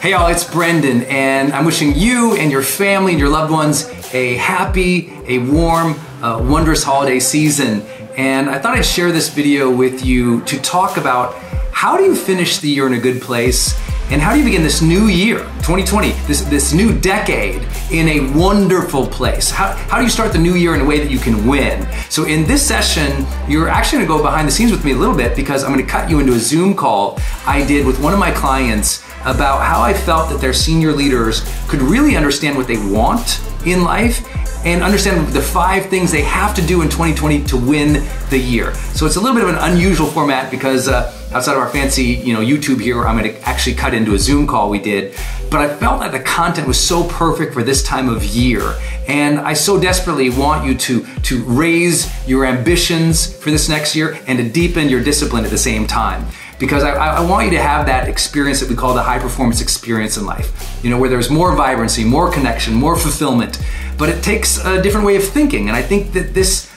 Hey y'all, it's Brendon, and I'm wishing you and your family and your loved ones a happy, a warm, wondrous holiday season. And I thought I'd share this video with you to talk about how do you finish the year in a good place, and how do you begin this new year, 2020, this new decade, in a wonderful place? How do you start the new year in a way that you can win? So in this session, you're actually gonna go behind the scenes with me a little bit, because I'm gonna cut you into a Zoom call I did with one of my clients about how I felt that their senior leaders could really understand what they want in life and understand the 5 things they have to do in 2020 to win the year. So it's a little bit of an unusual format because outside of our fancy YouTube here, I'm gonna actually cut into a Zoom call we did. But I felt that the content was so perfect for this time of year. And I so desperately want you to raise your ambitions for this next year and to deepen your discipline at the same time. Because I want you to have that experience that we call the high performance experience in life. Where there's more vibrancy, more connection, more fulfillment, but it takes a different way of thinking. And I think that this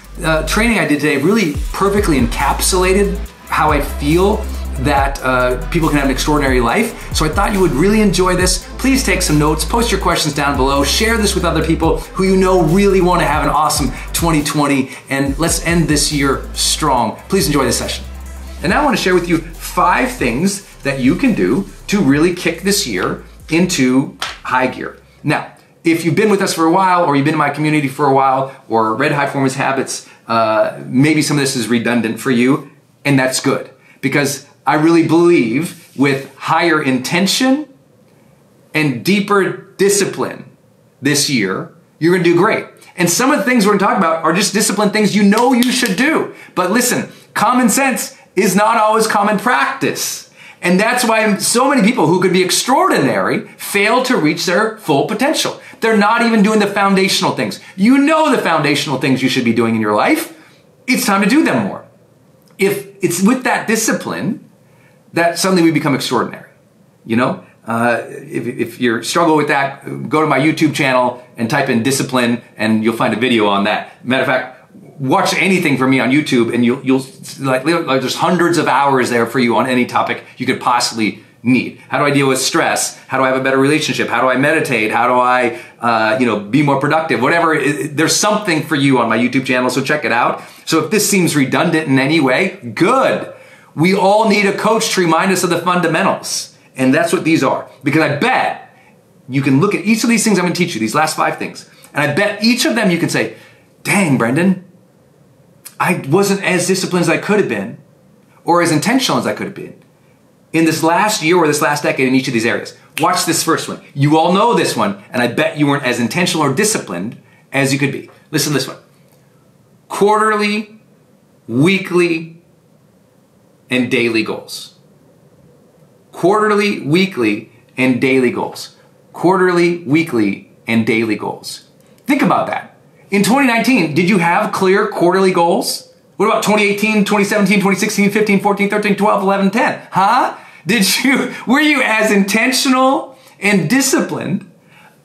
training I did today really perfectly encapsulated how I feel that people can have an extraordinary life. So I thought you would really enjoy this. Please take some notes, post your questions down below, share this with other people who you know really want to have an awesome 2020, and let's end this year strong. Please enjoy this session. And now I want to share with you 5 things that you can do to really kick this year into high gear. Now, if you've been with us for a while, or you've been in my community for a while, or read High Performance Habits, maybe some of this is redundant for you, and that's good. Because I really believe with higher intention and deeper discipline this year, you're gonna do great. And some of the things we're gonna talk about are just discipline things you know you should do. But listen, common sense is not always common practice. And that's why so many people who could be extraordinary fail to reach their full potential. They're not even doing the foundational things. You know the foundational things you should be doing in your life. It's time to do them more. If it's with that discipline that suddenly we become extraordinary. If you struggle with that, go to my YouTube channel and type in discipline and you'll find a video on that. Matter of fact, watch anything from me on YouTube and you'll there's hundreds of hours there for you on any topic you could possibly need. How do I deal with stress? How do I have a better relationship? How do I meditate? How do I, be more productive? Whatever, there's something for you on my YouTube channel, so check it out. So if this seems redundant in any way, good. We all need a coach to remind us of the fundamentals. And that's what these are. Because I bet you can look at each of these things I'm gonna teach you, these last 5 things, and I bet each of them you can say, dang, Brendon, I wasn't as disciplined as I could have been, or as intentional as I could have been in this last year or this last decade in each of these areas. Watch this first one. You all know this one, and I bet you weren't as intentional or disciplined as you could be. Listen to this one. Quarterly, weekly, and daily goals. Quarterly, weekly, and daily goals. Quarterly, weekly, and daily goals. Think about that. In 2019, did you have clear quarterly goals? What about 2018, 2017, 2016, 15, 14, 13, 12, 11, 10? Huh? Were you as intentional and disciplined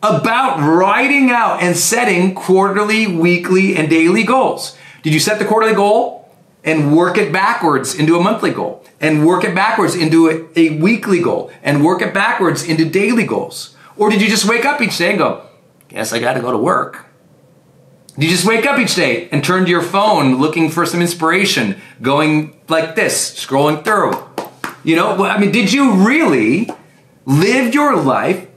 about writing out and setting quarterly, weekly, and daily goals? Did you set the quarterly goal and work it backwards into a monthly goal, and work it backwards into a weekly goal, and work it backwards into daily goals? Or did you just wake up each day and go, guess I gotta go to work? You just wake up each day and turn to your phone looking for some inspiration, going like this, scrolling through. Did you really live your life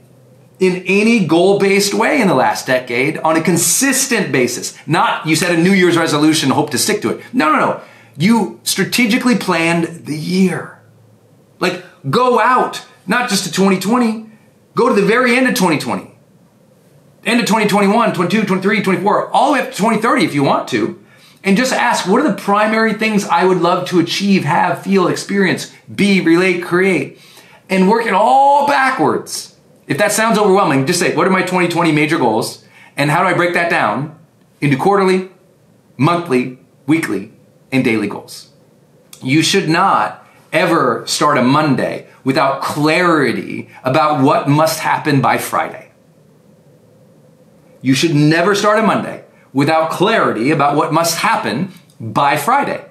in any goal-based way in the last decade on a consistent basis? Not you set a New Year's resolution, hope to stick to it. No. You strategically planned the year. Like, go out, not just to 2020, go to the very end of 2020. End of 2021, 22, 23, 24, all the way up to 2030 if you want to, and just ask, what are the primary things I would love to achieve, have, feel, experience, be, relate, create, and work it all backwards. If that sounds overwhelming, just say, what are my 2020 major goals, and how do I break that down into quarterly, monthly, weekly, and daily goals? You should not ever start a Monday without clarity about what must happen by Friday. You should never start a Monday without clarity about what must happen by Friday.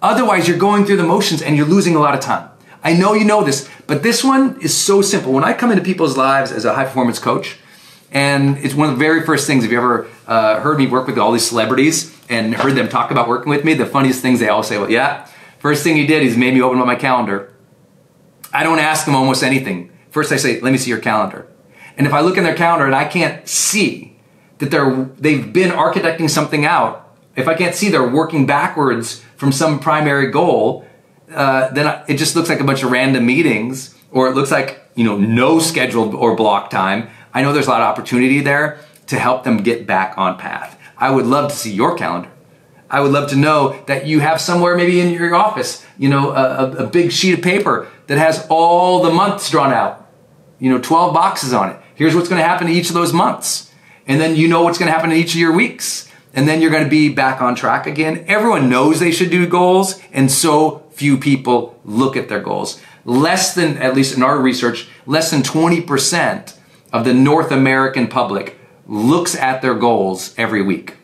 Otherwise, you're going through the motions and you're losing a lot of time. I know you know this, but this one is so simple. When I come into people's lives as a high performance coach, and it's one of the very first things, if you ever heard me work with all these celebrities and heard them talk about working with me, the funniest things they all say, well, yeah, first thing he did is made me open up my calendar. I don't ask them almost anything. First I say, let me see your calendar. And if I look in their calendar and I can't see that they've been architecting something out, if I can't see they're working backwards from some primary goal, then it just looks like a bunch of random meetings, or it looks like, no scheduled or block time. I know there's a lot of opportunity there to help them get back on path. I would love to see your calendar. I would love to know that you have somewhere maybe in your office, a big sheet of paper that has all the months drawn out, 12 boxes on it. Here's what's going to happen to each of those months. And then you know what's going to happen in each of your weeks. And then you're going to be back on track again. Everyone knows they should do goals, and so few people look at their goals. Less than, at least in our research, less than 20% of the North American public looks at their goals every week.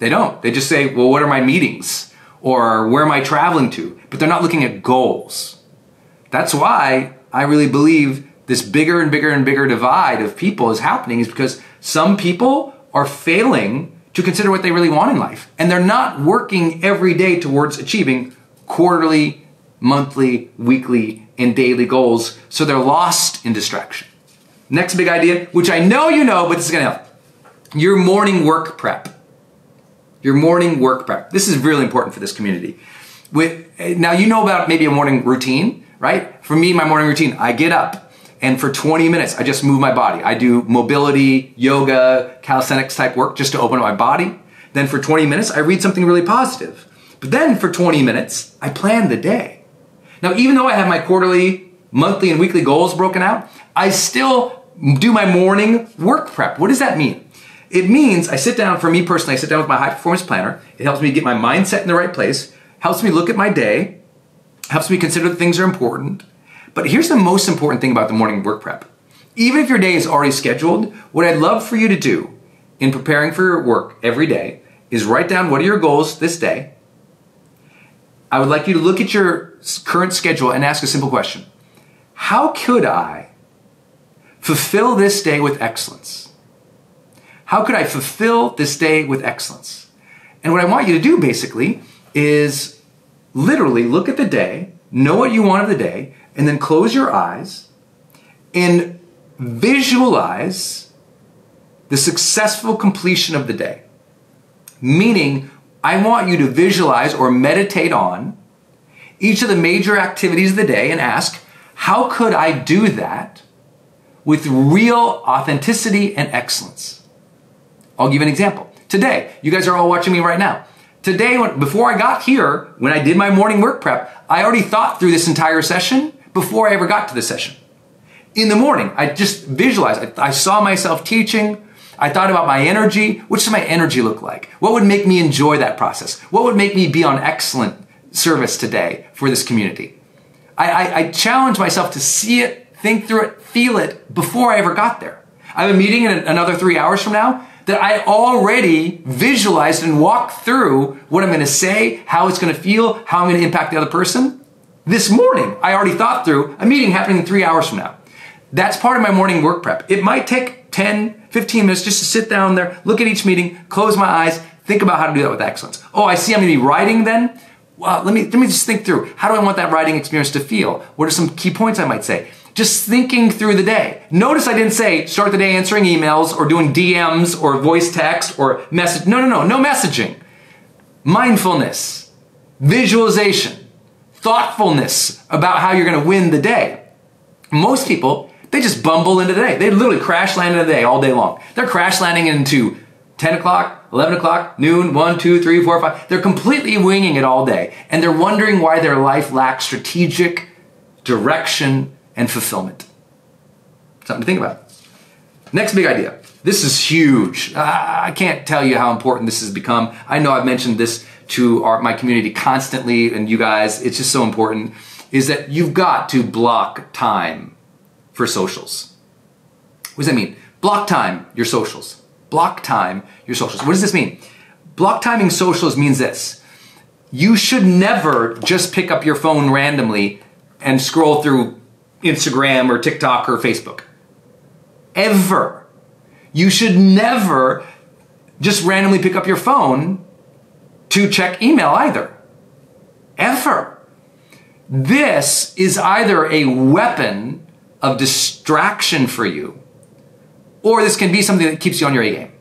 They don't. They just say, well, what are my meetings? Or where am I traveling to? But they're not looking at goals. That's why I really believe this bigger and bigger and bigger divide of people is happening, is because some people are failing to consider what they really want in life. And they're not working every day towards achieving quarterly, monthly, weekly, and daily goals. So they're lost in distraction. Next big idea, which I know you know, but this is going to help. Your morning work prep. Your morning work prep. This is really important for this community. Now you know about maybe a morning routine, right? For me, my morning routine, I get up and for 20 minutes, I just move my body. I do mobility, yoga, calisthenics type work just to open up my body. Then for 20 minutes, I read something really positive. But then for 20 minutes, I plan the day. Now, even though I have my quarterly, monthly, and weekly goals broken out, I still do my morning work prep. What does that mean? It means I sit down, for me personally, I sit down with my high performance planner. It helps me get my mindset in the right place, helps me look at my day, helps me consider the things that are important. But here's the most important thing about the morning work prep. Even if your day is already scheduled, what I'd love for you to do in preparing for your work every day is write down what are your goals this day. I would like you to look at your current schedule and ask a simple question. How could I fulfill this day with excellence? How could I fulfill this day with excellence? And what I want you to do basically is literally look at the day, know what you want of the day, and then close your eyes and visualize the successful completion of the day. Meaning, I want you to visualize or meditate on each of the major activities of the day and ask, how could I do that with real authenticity and excellence? I'll give you an example. Today, you guys are all watching me right now. Today, before I got here, when I did my morning work prep, I already thought through this entire session before I ever got to the session. In the morning, I just visualized. I saw myself teaching. I thought about my energy. What does my energy look like? What would make me enjoy that process? What would make me be on excellent service today for this community? I challenged myself to see it, think through it, feel it before I ever got there. I have a meeting in another 3 hours from now that I already visualized and walked through what I'm going to say, how it's going to feel, how I'm going to impact the other person. This morning, I already thought through a meeting happening in 3 hours from now. That's part of my morning work prep. It might take 10, 15 minutes just to sit down there, look at each meeting, close my eyes, think about how to do that with excellence. Oh, I see I'm going to be writing then. Well, let me just think through. How do I want that writing experience to feel? What are some key points I might say? Just thinking through the day. Notice I didn't say start the day answering emails or doing DMs or voice text or message. No messaging. Mindfulness, visualization, thoughtfulness about how you're going to win the day. Most people, they just bumble into the day. They literally crash land into the day all day long. They're crash landing into 10 o'clock, 11 o'clock, noon, 1, 2, 3, 4, 5. They're completely winging it all day. And they're wondering why their life lacks strategic direction and fulfillment. Something to think about. Next big idea. This is huge. I can't tell you how important this has become. I know I've mentioned this to my community constantly, and you guys, it's just so important, is that you've got to block time for socials. What does that mean? Block time your socials. Block time your socials. What does this mean? Block timing socials means this. you should never just pick up your phone randomly and scroll through Instagram or TikTok or Facebook. Ever. You should never just randomly pick up your phone to check email either. Ever. This is either a weapon of distraction for you, or this can be something that keeps you on your A game.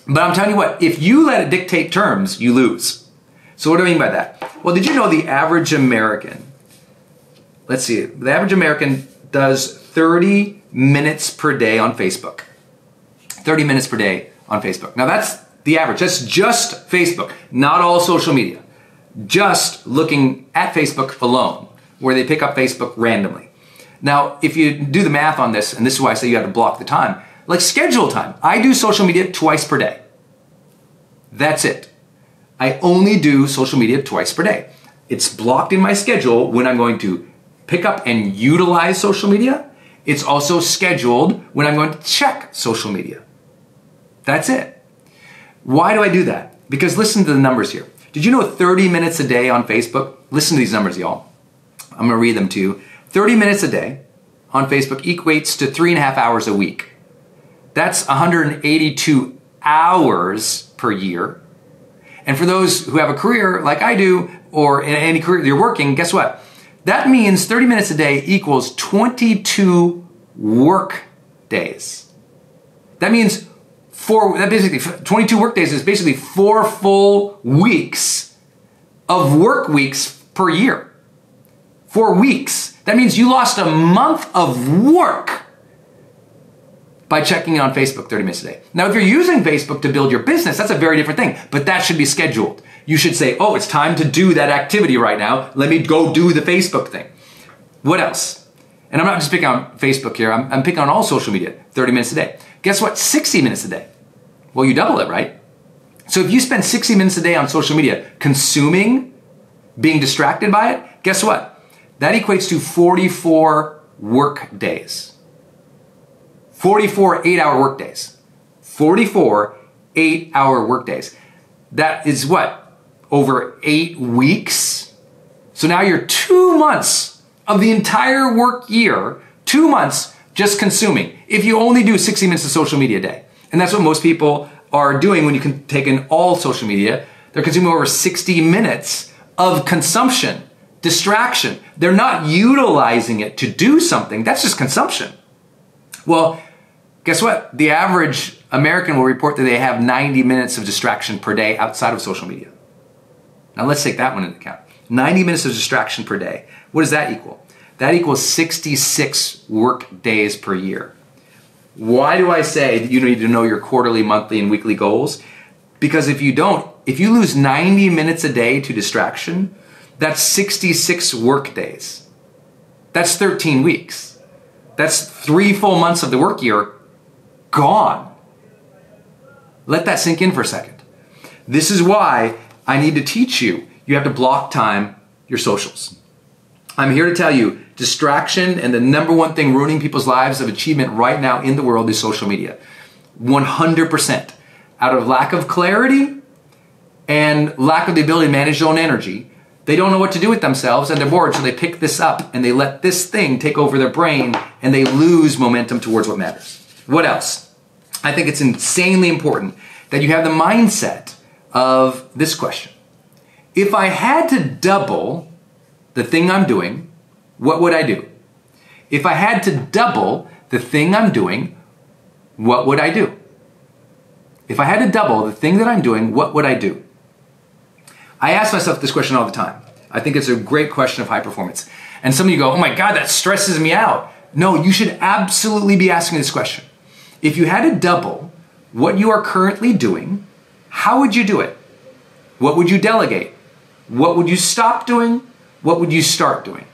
But I'm telling you what, if you let it dictate terms, you lose. So what do I mean by that? Well, did you know the average American, let's see, the average American does 30 minutes per day on Facebook. 30 minutes per day on Facebook. Now that's the average. That's just Facebook, not all social media. Just looking at Facebook alone, where they pick up Facebook randomly. Now, if you do the math on this, and this is why I say you have to block the time, like schedule time. I do social media twice per day. That's it. I only do social media twice per day. It's blocked in my schedule when I'm going to pick up and utilize social media. It's also scheduled when I'm going to check social media. That's it. Why do I do that? Because listen to the numbers here. Did you know 30 minutes a day on Facebook? Listen to these numbers, y'all. I'm going to read them to you. 30 minutes a day on Facebook equates to 3.5 hours a week. That's 182 hours per year. And for those who have a career like I do, or in any career you're working, guess what? That means 30 minutes a day equals 22 work days. That means basically 22 work days is basically 4 full weeks of work weeks per year. 4 weeks. That means you lost a month of work by checking in on Facebook 30 minutes a day. Now, if you're using Facebook to build your business, that's a very different thing, but that should be scheduled. You should say, oh, it's time to do that activity right now. Let me go do the Facebook thing. What else? And I'm not just picking on Facebook here. I'm picking on all social media, 30 minutes a day. Guess what? 60 minutes a day. Well, you double it, right? So if you spend 60 minutes a day on social media consuming, being distracted by it, guess what? That equates to 44 work days. 44 8-hour work days. 44 8-hour work days. That is what? Over 8 weeks? So now you're 2 months of the entire work year, 2 months just consuming. If you only do 60 minutes of social media a day. And that's what most people are doing when you can take in all social media. They're consuming over 60 minutes of consumption, distraction. They're not utilizing it to do something. That's just consumption. Well, guess what? The average American will report that they have 90 minutes of distraction per day outside of social media. Now let's take that one into account. 90 minutes of distraction per day. What does that equal? That equals 66 work days per year. Why do I say that you need to know your quarterly, monthly, and weekly goals? Because if you don't, if you lose 90 minutes a day to distraction, that's 66 work days. That's 13 weeks. That's 3 full months of the work year gone. Let that sink in for a second. This is why I need to teach you. You have to block time your socials. I'm here to tell you, distraction and the number one thing ruining people's lives of achievement right now in the world is social media. 100%. Out of lack of clarity and lack of the ability to manage their own energy, they don't know what to do with themselves and they're bored, so they pick this up and they let this thing take over their brain and they lose momentum towards what matters. What else? I think it's insanely important that you have the mindset of this question. If I had to double the thing I'm doing, what would I do? If I had to double the thing I'm doing, what would I do? If I had to double the thing that I'm doing, what would I do? I ask myself this question all the time. I think it's a great question of high performance. And some of you go, oh my God, that stresses me out. No, you should absolutely be asking this question. If you had to double what you are currently doing, how would you do it? What would you delegate? What would you stop doing? What would you start doing?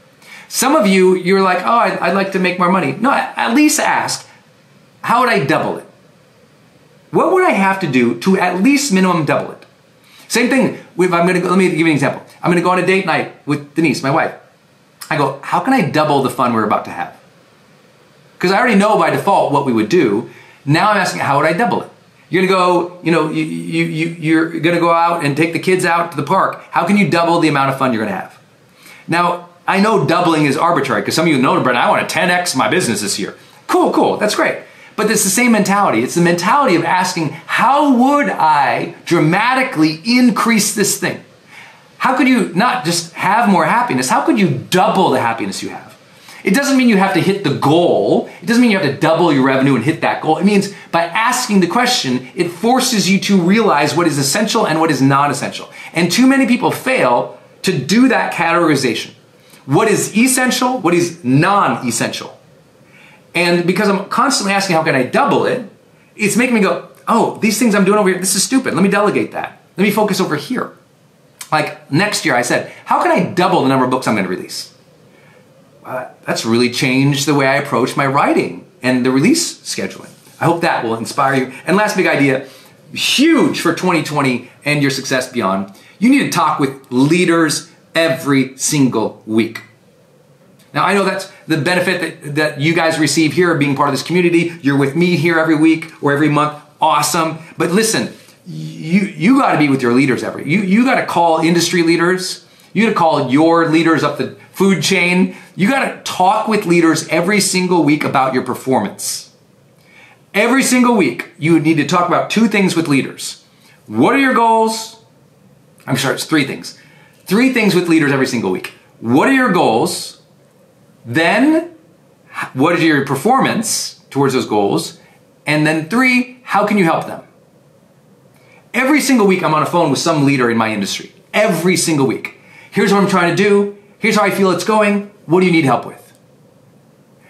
Some of you, you're like, oh, I'd like to make more money. No, at least ask, how would I double it? What would I have to do to at least minimum double it? Same thing, let me give you an example. I'm gonna go on a date night with Denise, my wife. I go, how can I double the fun we're about to have? Because I already know by default what we would do. Now I'm asking, how would I double it? You're gonna go, you're gonna go out and take the kids out to the park. How can you double the amount of fun you're gonna have? Now, I know doubling is arbitrary because some of you know, Brendon, I want to 10x my business this year. Cool, that's great. But it's the same mentality. It's the mentality of asking, how would I dramatically increase this thing? How could you not just have more happiness? How could you double the happiness you have? It doesn't mean you have to hit the goal. It doesn't mean you have to double your revenue and hit that goal. It means by asking the question, it forces you to realize what is essential and what is non-essential. And too many people fail to do that categorization. What is essential? What is non-essential? And because I'm constantly asking, how can I double it? It's making me go, oh, these things I'm doing over here, this is stupid. Let me delegate that. Let me focus over here. Like next year, I said, how can I double the number of books I'm going to release? That's really changed the way I approach my writing and the release scheduling. I hope that will inspire you. And last big idea, huge for 2020 and your success beyond, you need to talk with leaders every single week. Now, I know that's the benefit that you guys receive here, being part of this community. You're with me here every week or every month. Awesome. But listen, you got to be with your leaders you got to call industry leaders. You got to call your leaders up the food chain. You got to talk with leaders every single week about your performance. Every single week, you need to talk about two things with leaders. What are your goals? I'm sorry, it's three things. Three things with leaders every single week. What are your goals? Then, what is your performance towards those goals? And then three, how can you help them? Every single week, I'm on a phone with some leader in my industry. Every single week. Here's what I'm trying to do. Here's how I feel it's going. What do you need help with?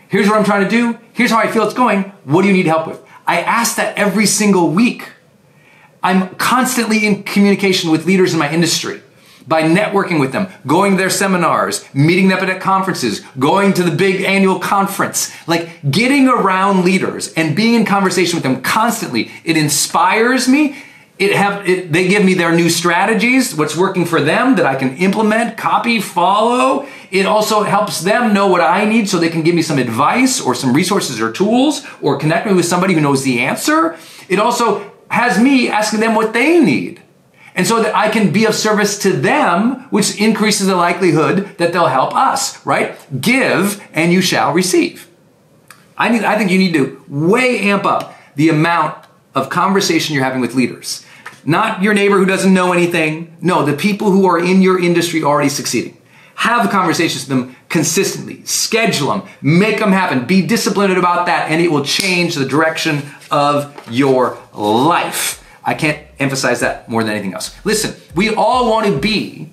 Here's what I'm trying to do. Here's how I feel it's going. What do you need help with? I ask that every single week. I'm constantly in communication with leaders in my industry by networking with them, going to their seminars, meeting them at conferences, going to the big annual conference, like getting around leaders and being in conversation with them constantly. It inspires me. They give me their new strategies, what's working for them that I can implement, copy, follow. It also helps them know what I need so they can give me some advice or some resources or tools or connect me with somebody who knows the answer. It also has me asking them what they need. And so that I can be of service to them, which increases the likelihood that they'll help us, right? Give and you shall receive. I think you need to way amp up the amount of conversation you're having with leaders. Not your neighbor who doesn't know anything. No, the people who are in your industry already succeeding. Have conversations with them consistently. Schedule them. Make them happen. Be disciplined about that, and it will change the direction of your life. I can't emphasize that more than anything else. Listen, we all want to be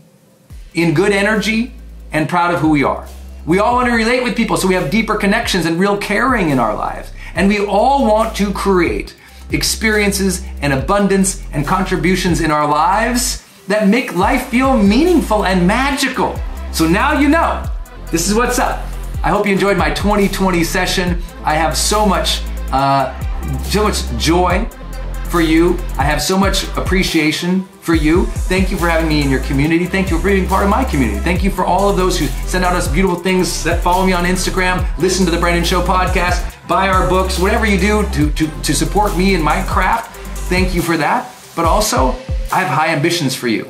in good energy and proud of who we are. We all want to relate with people so we have deeper connections and real caring in our lives. And we all want to create experiences and abundance and contributions in our lives that make life feel meaningful and magical. So now you know. This is what's up. I hope you enjoyed my 2020 session. I have so much joy for you. I have so much appreciation for you. Thank you for having me in your community. Thank you for being part of my community. Thank you for all of those who send out us beautiful things, that follow me on Instagram, listen to the Brendon Show podcast, buy our books, whatever you do to support me in my craft. Thank you for that. But also, I have high ambitions for you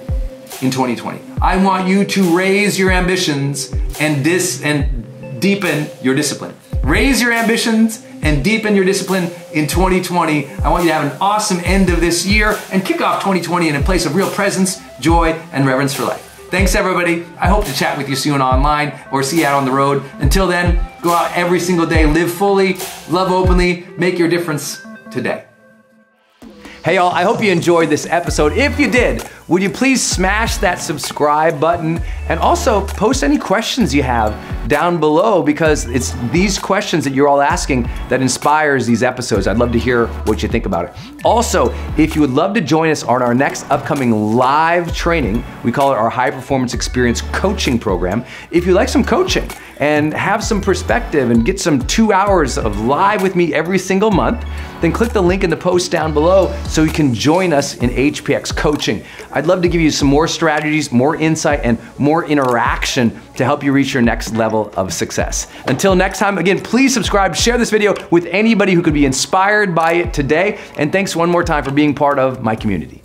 in 2020. I want you to raise your ambitions and deepen your discipline. Raise your ambitions and deepen your discipline in 2020. I want you to have an awesome end of this year and kick off 2020 in a place of real presence, joy, and reverence for life. Thanks, everybody. I hope to chat with you soon online or see you out on the road. Until then, go out every single day, live fully, love openly, make your difference today. Hey y'all, I hope you enjoyed this episode. If you did, would you please smash that subscribe button and also post any questions you have down below, because it's these questions that you're all asking that inspires these episodes. I'd love to hear what you think about it. Also, if you would love to join us on our next upcoming live training, we call it our High Performance Experience Coaching Program. If you like some coaching and have some perspective and get some 2 hours of live with me every single month, then click the link in the post down below so you can join us in HPX coaching. I'd love to give you some more strategies, more insight, and more interaction to help you reach your next level of success. Until next time, again, please subscribe, share this video with anybody who could be inspired by it today, and thanks one more time for being part of my community.